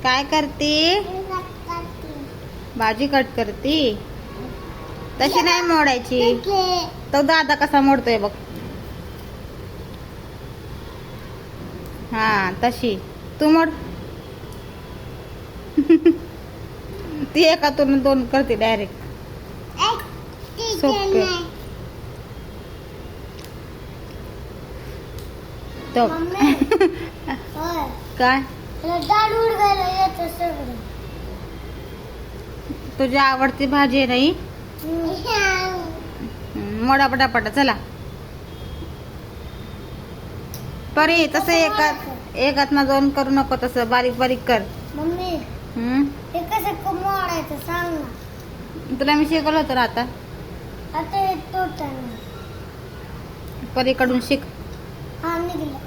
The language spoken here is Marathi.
काय करती? भाजी कट करती. तशी नाही मोडायची. तो दादा कसा मोडतोय बघ. हा तशी तू मोड. ती एकातून दोन करते डायरेक्ट. सोपे तो काय तुझी आवडती भाजी आहे नाही. मोडा पटापटा चला. परी तसं एकात ना दोन करू नको. तसं बारीक बारीक कर. मम्मी हे कसं मोडायचं सांग ना. तुला मी शिकवलं होतं ना आता. आता हे तोडताना परीकडून शिक. हा निघलं.